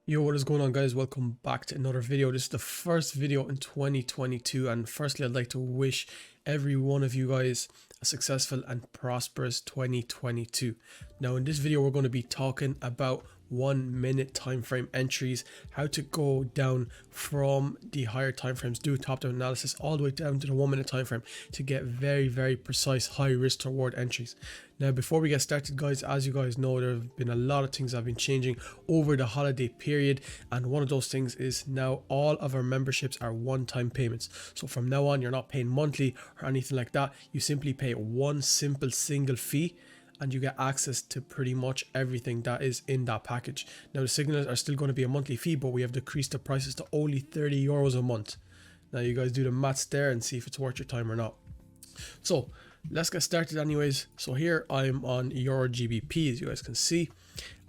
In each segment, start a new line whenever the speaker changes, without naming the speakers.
Yo, what is going on, guys? Welcome back to another video. This is the first video in 2022, and firstly I'd like to wish every one of you guys a successful and prosperous 2022. Now in this video we're going to be talking about 1 minute time frame entries, how to go down from the higher time frames, do top-down analysis all the way down to the 1 minute time frame to get very precise high risk to reward entries. Now before we get started, guys, as you guys know, there have been a lot of things that have been changing over the holiday period, and one of those things is now all of our memberships are one-time payments. So from now on you're not paying monthly or anything like that. You simply pay one simple single fee and you get access to pretty much everything that is in that package. Now the signals are still going to be a monthly fee, but we have decreased the prices to only 30 euros a month. Now you guys do the maths there and see if it's worth your time or not. So let's get started anyways. So here I'm on Euro GBP, as you guys can see,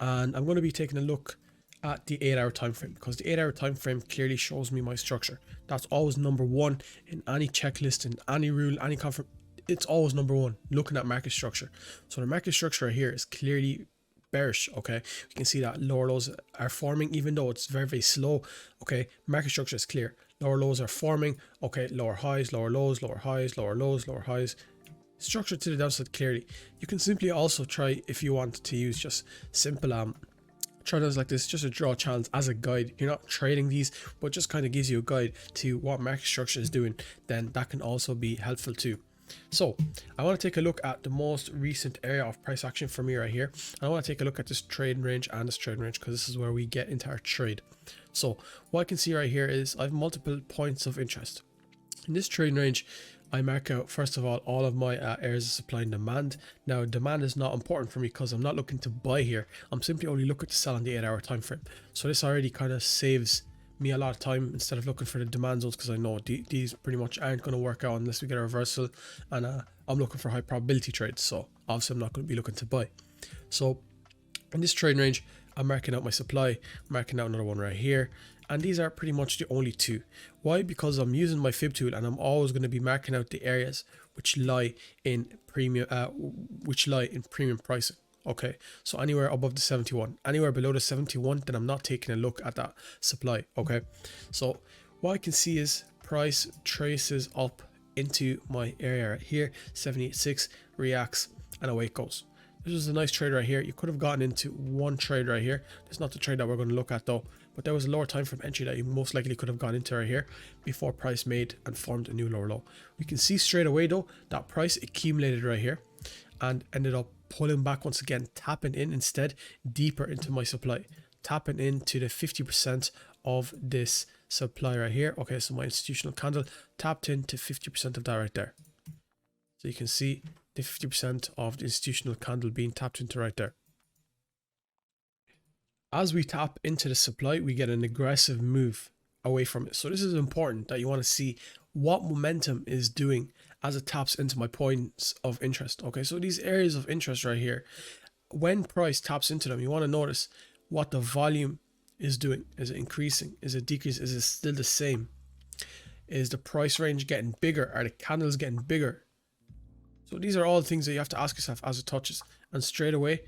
and I'm going to be taking a look at the 8-hour time frame, because the 8-hour time frame clearly shows me my structure. That's always number one in any checklist, in any rule, any conference. It's always number one, looking at market structure. So the market structure here is clearly bearish. Okay, you can see that lower lows are forming, even though it's very slow. Okay, market structure is clear. Lower lows are forming. Okay, lower highs, lower lows, lower highs, lower lows, lower highs. Structure to the downside clearly. You can simply also try, if you want to use just simple charts like this, just to draw channels as a guide. You're not trading these, but just kind of gives you a guide to what market structure is doing. Then that can also be helpful too. So I want to take a look at the most recent area of price action for me right here. I want to take a look at this trade range and this trade range, because this is where we get into our trade. So what I can see right here is I have multiple points of interest. In this trade range, I mark out, first of all of my areas of supply and demand. Now demand is not important for me because I'm not looking to buy here. I'm simply only looking to sell on the 8-hour time frame. So this already kind of saves me a lot of time instead of looking for the demand zones, because I know these pretty much aren't going to work out unless we get a reversal, and I'm looking for high probability trades, so obviously I'm not going to be looking to buy. So in this trade range, I'm marking out my supply, I'm marking out another one right here, and these are pretty much the only two. Why? Because I'm using my fib tool, and I'm always going to be marking out the areas which lie in premium pricing. Okay, so anywhere above the 71, anywhere below the 71, then I'm not taking a look at that supply. Okay, so what I can see is price traces up into my area right here, 78.6, reacts, and away it goes. This was a nice trade right here. You could have gotten into one trade right here. It's not the trade that we're going to look at though, but there was a lower time frame entry that you most likely could have gone into right here before price made and formed a new lower low. We can see straight away though that price accumulated right here and ended up pulling back once again, tapping in instead deeper into my supply, tapping into the 50% of this supply right here. Okay, so my institutional candle tapped into 50% of that right there. So you can see the 50% of the institutional candle being tapped into right there. As we tap into the supply, we get an aggressive move away from it. So this is important, that you want to see what momentum is doing as it taps into my points of interest. Okay, so these areas of interest right here, when price taps into them, you want to notice what the volume is doing. Is it increasing? Is it decreasing? Is it still the same? Is the price range getting bigger? Are the candles getting bigger? So these are all things that you have to ask yourself as it touches, and straight away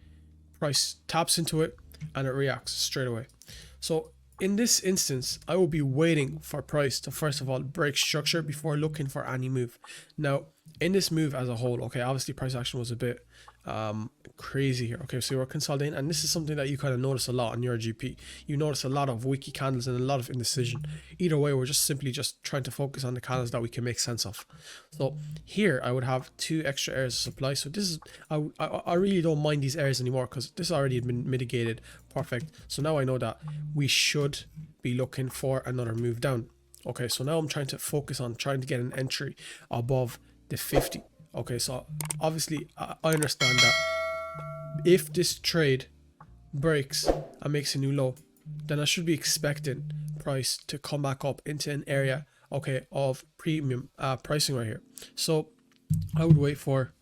price taps into it and it reacts straight away. So in this instance, I will be waiting for price to first of all break structure before looking for any move. Now in this move as a whole, okay, obviously price action was a bit crazy here. Okay, so we're consolidating, and this is something that you kind of notice a lot on your GP. You notice a lot of wiki candles and a lot of indecision. Either way, we're just simply trying to focus on the candles that we can make sense of. So here I would have 2 extra areas of supply. So this is, I really don't mind these areas anymore, because this already had been mitigated. Perfect. So now I know that we should be looking for another move down. Okay, so now I'm trying to focus on trying to get an entry above the 50. Okay, so obviously I understand that if this trade breaks and makes a new low, then I should be expecting price to come back up into an area, okay, of premium pricing right here. So I would wait for,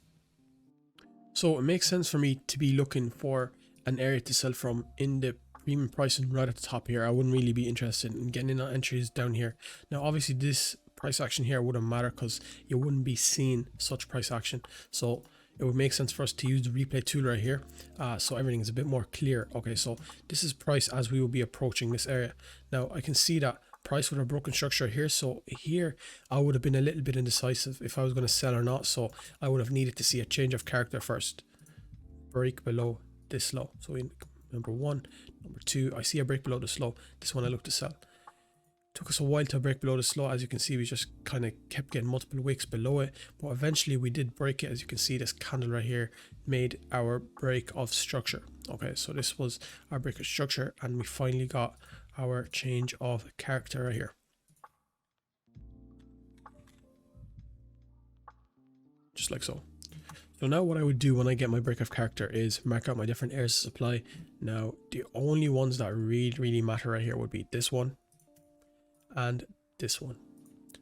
so it makes sense for me to be looking for an area to sell from in the premium pricing right at the top here. I wouldn't really be interested in getting in on entries down here. Now obviously this price action here wouldn't matter because you wouldn't be seeing such price action. So it would make sense for us to use the replay tool right here, so everything is a bit more clear. Okay, so this is price as we will be approaching this area. Now I can see that price with a broken structure here, so here I would have been a little bit indecisive if I was going to sell or not, so I would have needed to see a change of character first. Break below this low. So in number one, number two, I see a break below this low. This one I look to sell. Took us a while to break below this low. As you can see, we just kind of kept getting multiple wicks below it, but eventually we did break it. As you can see, this candle right here made our break of structure. Okay, so this was our break of structure, and we finally got our change of character right here. Just like so. So now what I would do when I get my break of character is mark out my different areas of supply. Now the only ones that really matter right here would be this one and this one.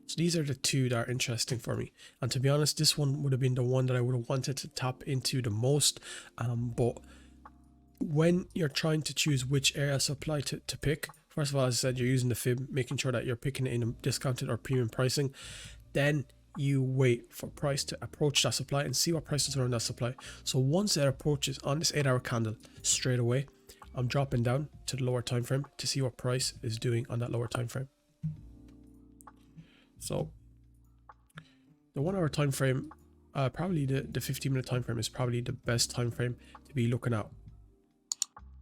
So these are the two that are interesting for me, and to be honest, this one would have been the one that I would have wanted to tap into the most, but when you're trying to choose which area of supply to pick, first of all, as I said, you're using the fib, making sure that you're picking it in discounted or premium pricing. Then you wait for price to approach that supply and see what price is around that supply. So once it approaches on this 8-hour candle, straight away I'm dropping down to the lower time frame to see what price is doing on that lower time frame. So the 1 hour time frame, probably the 15-minute time frame is probably the best time frame to be looking at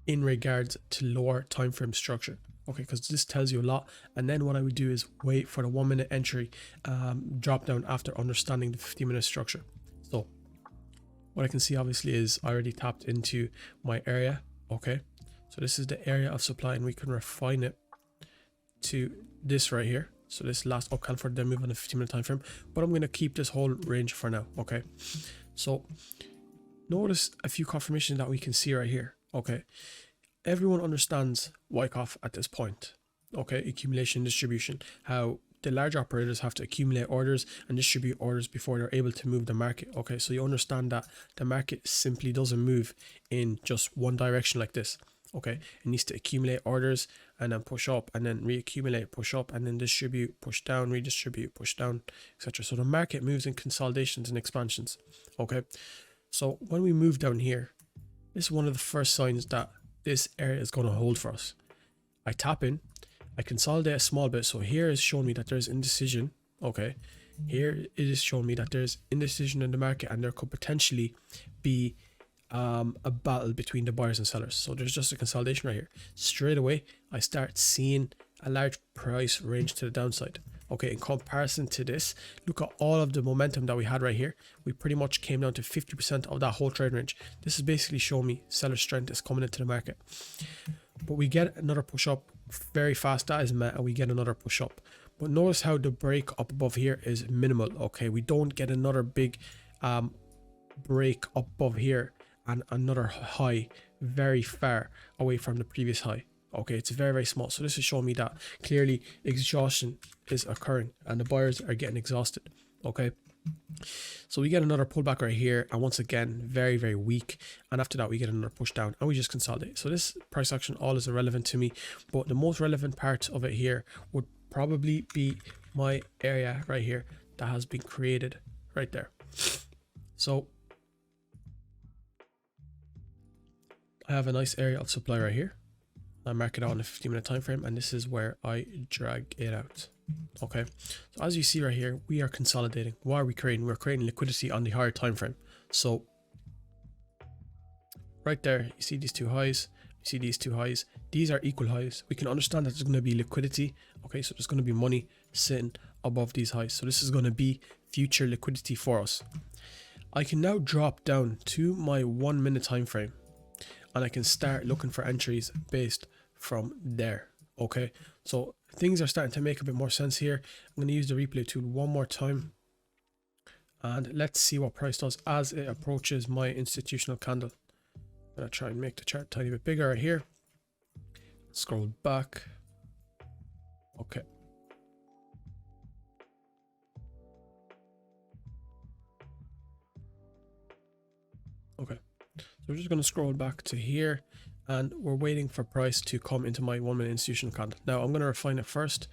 in regards to lower time frame structure. Okay, because this tells you a lot. And then what I would do is wait for the 1 minute entry drop down after understanding the 15-minute structure. So what I can see obviously is I already tapped into my area. Okay, so this is the area of supply, and we can refine it to this right here. So this last up candle for the move on the 15-minute time frame, but I'm going to keep this whole range for now. Okay, so notice a few confirmations that we can see right here. Okay, everyone understands Wyckoff at this point. Okay, accumulation, distribution, how the large operators have to accumulate orders and distribute orders before they're able to move the market. Okay, so you understand that the market simply doesn't move in just one direction like this. Okay, it needs to accumulate orders and then push up and then reaccumulate, push up and then distribute, push down, redistribute, push down, etc. So the market moves in consolidations and expansions. Okay, so when we move down here, this is one of the first signs that this area is going to hold for us. I tap in, I consolidate a small bit. So here is showing me that there's indecision. Okay, here it is showing me that there's indecision in the market, and there could potentially be a battle between the buyers and sellers. So there's just a consolidation right here. Straight away I start seeing a large price range to the downside. Okay, in comparison to this, look at all of the momentum that we had right here. We pretty much came down to 50% of that whole trade range. This is basically showing me seller strength is coming into the market. But we get another push up very fast. That is met, and we get another push up. But notice how the break up above here is minimal. Okay, we don't get another big break up above here and another high very far away from the previous high. Okay, it's very small. So this is showing me that clearly exhaustion is occurring and the buyers are getting exhausted. Okay, so we get another pullback right here, and once again very weak, and after that we get another push down and we just consolidate. So this price action all is irrelevant to me, but the most relevant part of it here would probably be my area right here that has been created right there. So I have a nice area of supply right here. I mark it out on a 15-minute time frame, and this is where I drag it out. Okay, so as you see right here, we are consolidating. What are we creating? We're creating liquidity on the higher time frame. So right there, you see these two highs, you see these two highs, these are equal highs. We can understand that there's going to be liquidity. Okay, so there's going to be money sitting above these highs, so this is going to be future liquidity for us. I can now drop down to my 1 minute time frame, and I can start looking for entries based from there. Okay, so things are starting to make a bit more sense here. I'm going to use the replay tool one more time, and let's see what price does as it approaches my institutional candle. I'm going to try and make the chart a tiny bit bigger right here. Scroll back. Okay. Okay. So we're just going to scroll back to here, and we're waiting for price to come into my 1 minute institutional candle. Now I'm going to refine it first,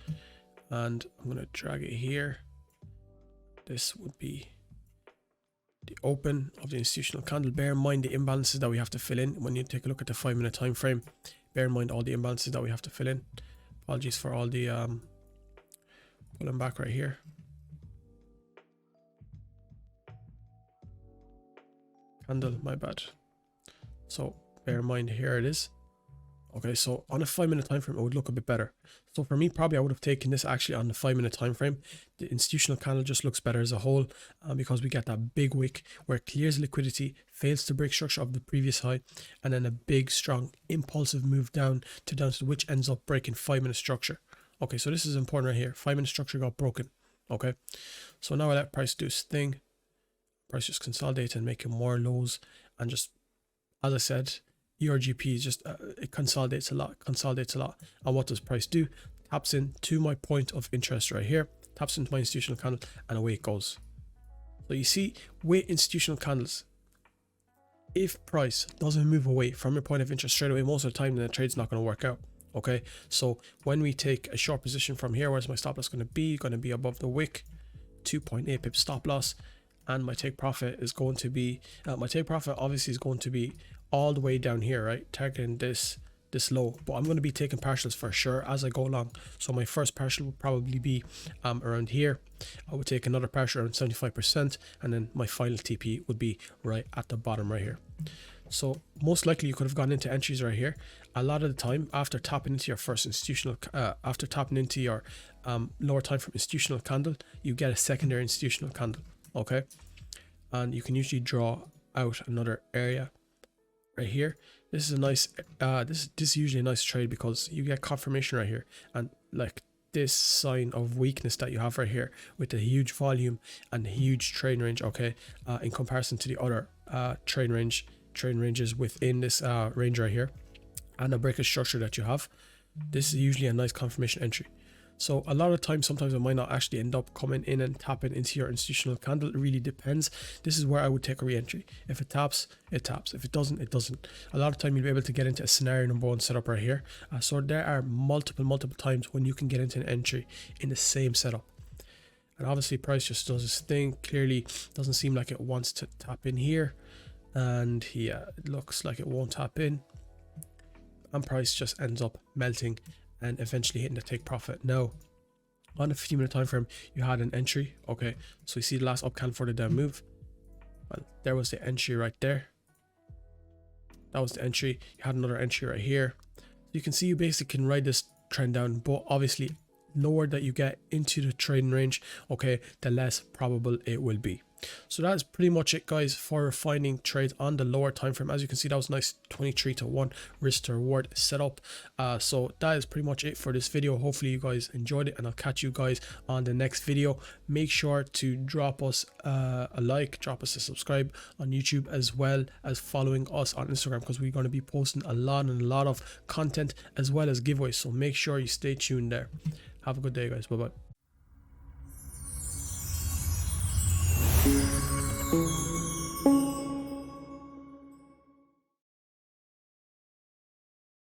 and I'm going to drag it here. This would be the open of the institutional candle. Bear in mind the imbalances that we have to fill in when you take a look at the 5-minute time frame. Bear in mind all the imbalances that we have to fill in. Apologies for all the pulling back right here. Candle, my bad. So bear in mind, here it is. Okay, so on a 5-minute time frame, it would look a bit better. So for me, probably I would have taken this actually on the 5-minute time frame. The institutional candle just looks better as a whole because we get that big wick where it clears liquidity, fails to break structure of the previous high, and then a big, strong, impulsive move down to which ends up breaking 5-minute structure. Okay, so this is important right here. 5-minute structure got broken. Okay, so now I let price do its thing. Price just consolidate and make more lows, and just, as I said, ERGP is just it consolidates a lot. And what does price do? Taps into my point of interest right here, taps into my institutional candle, and away it goes. So you see, with institutional candles, if price doesn't move away from your point of interest straight away, most of the time, then the trade's not going to work out. Okay, so when we take a short position from here, where's my stop loss going to be? Going to be above the wick, 2.8 pip stop loss, and my take profit is going to be my take profit obviously is going to be all the way down here, right, targeting this low. But I'm going to be taking partials for sure as I go along. So my first partial will probably be around here. I would take another partial around 75%, and then my final TP would be right at the bottom right here. So most likely you could have gone into entries right here. A lot of the time, after tapping into your first institutional after tapping into your lower time from institutional candle, you get a secondary institutional candle. Okay, and you can usually draw out another area right here. This is a nice this is usually a nice trade because you get confirmation right here, and like this sign of weakness that you have right here with the huge volume and huge trade range, okay, in comparison to the other trade ranges within this range right here, and the breakage structure that you have. This is usually a nice confirmation entry. So a lot of times, sometimes it might not actually end up coming in and tapping into your institutional candle. It really depends. This is where I would take a re-entry. If it taps, it taps. If it doesn't, it doesn't. A lot of time you'll be able to get into a scenario number one setup right here. So there are multiple times when you can get into an entry in the same setup. And obviously price just does its thing. Clearly doesn't seem like it wants to tap in here. And yeah, it looks like it won't tap in. And price just ends up melting and eventually hitting the take profit. Now, on the 15-minute time frame, you had an entry. Okay, so you see the last up candle for the down move. Well, there was the entry right there. That was the entry. You had another entry right here. You can see you basically can ride this trend down, but obviously, lower that you get into the trading range, okay, the less probable it will be. So that is pretty much it, guys, for finding trades on the lower time frame. As you can see, that was nice 23-to-1 risk to reward setup. So that is pretty much it for this video. Hopefully you guys enjoyed it, and I'll catch you guys on the next video. Make sure to drop us a like, drop us a subscribe on YouTube, as well as following us on Instagram, because we're going to be posting a lot of content as well as giveaways. So make sure you stay tuned there. Have a good day, guys. Bye bye.